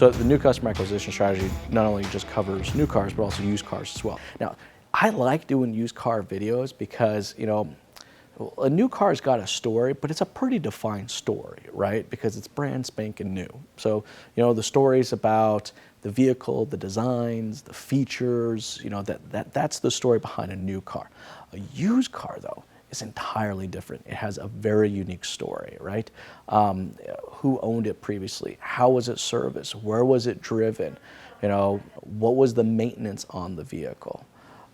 So the new customer acquisition strategy not only just covers new cars, but also used cars as well. Now, I like doing used car videos because, a new car's got a story, but it's a pretty defined story, right? Because it's brand spanking new. So, the stories about the vehicle, the designs, the features, that's the story behind a new car. A used car, though, is entirely different. It has a very unique story, right? Who owned it previously? How was it serviced? Where was it driven? What was the maintenance on the vehicle?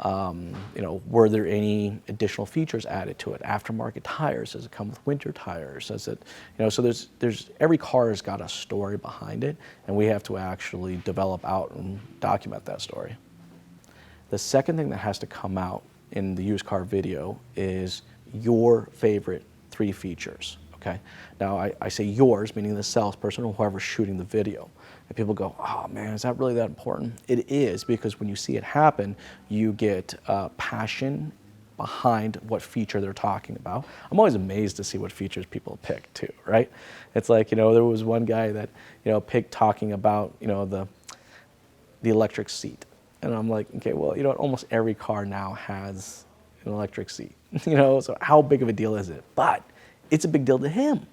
Were there any additional features added to it? Aftermarket tires, does it come with winter tires? Does it, so there's every car has got a story behind it, and we have to actually develop out and document that story. The second thing that has to come out in the used car video is your favorite 3 features, okay? Now, I say yours, meaning the salesperson or whoever's shooting the video. And people go, oh man, is that really that important? It is, because when you see it happen, you get passion behind what feature they're talking about. I'm always amazed to see what features people pick too, right? It's like, there was one guy that, picked talking about, the electric seat. And I'm like, okay, well, almost every car now has an electric seat, so how big of a deal is it? But it's a big deal to him,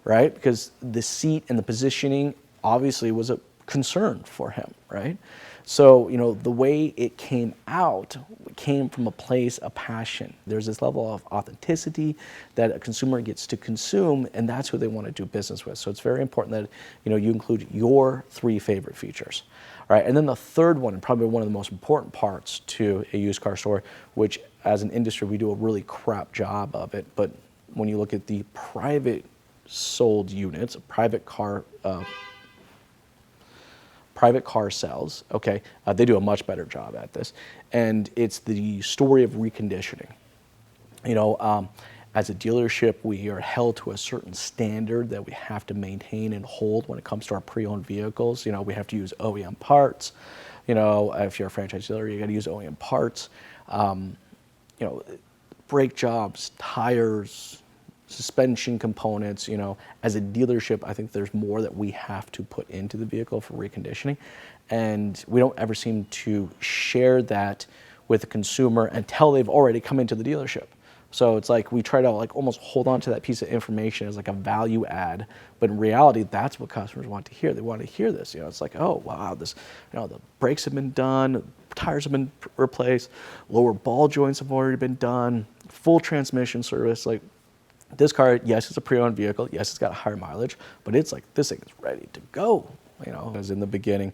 right? Because the seat and the positioning obviously was a concern for him, right? So, the way it came out came from a place of passion. There's this level of authenticity that a consumer gets to consume, and that's who they want to do business with. So it's very important that, you include your 3 favorite features, right? And then the third one, and probably one of the most important parts to a used car store, which as an industry, we do a really crap job of it, but when you look at the private sold units, private car sales, okay, they do a much better job at this. And it's the story of reconditioning. As a dealership, we are held to a certain standard that we have to maintain and hold when it comes to our pre-owned vehicles. We have to use OEM parts. If you're a franchise dealer, you got to use OEM parts. Brake jobs, tires, suspension components, as a dealership, I think there's more that we have to put into the vehicle for reconditioning. And we don't ever seem to share that with the consumer until they've already come into the dealership. So it's like we try to almost hold on to that piece of information as a value add, but in reality, that's what customers want to hear. They want to hear this. It's like, oh wow, this, the brakes have been done, tires have been replaced, lower ball joints have already been done, full transmission service. Like, this car, yes, it's a pre-owned vehicle. Yes, it's got a higher mileage, but it's like, this thing is ready to go. As in the beginning,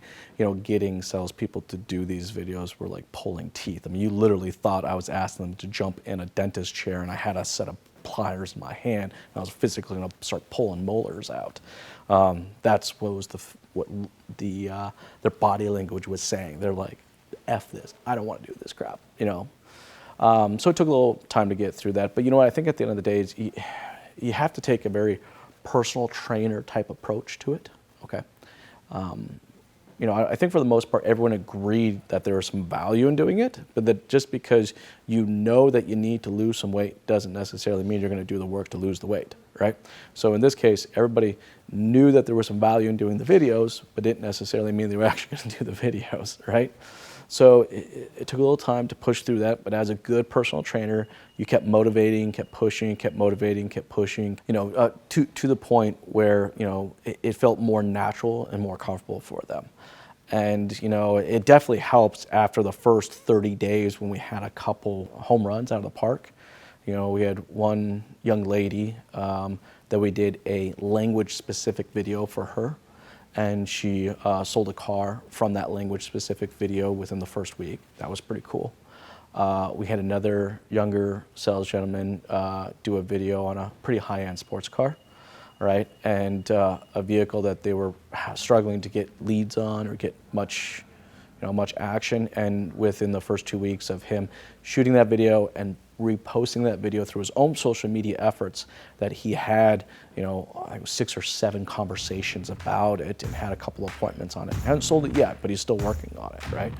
getting salespeople to do these videos were like pulling teeth. I mean, you literally thought I was asking them to jump in a dentist chair and I had a set of pliers in my hand and I was physically going to start pulling molars out. That's what their body language was saying. They're like, F this, I don't want to do this crap, So it took a little time to get through that. But I think at the end of the day, you have to take a very personal trainer type approach to it, okay? I think for the most part, everyone agreed that there was some value in doing it, but that just because that you need to lose some weight doesn't necessarily mean you're going to do the work to lose the weight, right? So in this case, everybody knew that there was some value in doing the videos, but didn't necessarily mean they were actually going to do the videos, right? So it took a little time to push through that, but as a good personal trainer, you kept motivating, kept pushing, kept motivating, kept pushing, to the point where, it felt more natural and more comfortable for them. And, it definitely helps after the first 30 days when we had a couple home runs out of the park. We had one young lady that we did a language-specific video for her. And she sold a car from that language-specific video within the first week. That was pretty cool. We had another younger sales gentleman do a video on a pretty high-end sports car, right? And a vehicle that they were struggling to get leads on or get much action. And within the first 2 weeks of him shooting that video and reposting that video through his own social media efforts, that he had, I think 6 or 7 conversations about it and had a couple of appointments on it. Hasn't sold it yet, but he's still working on it, right?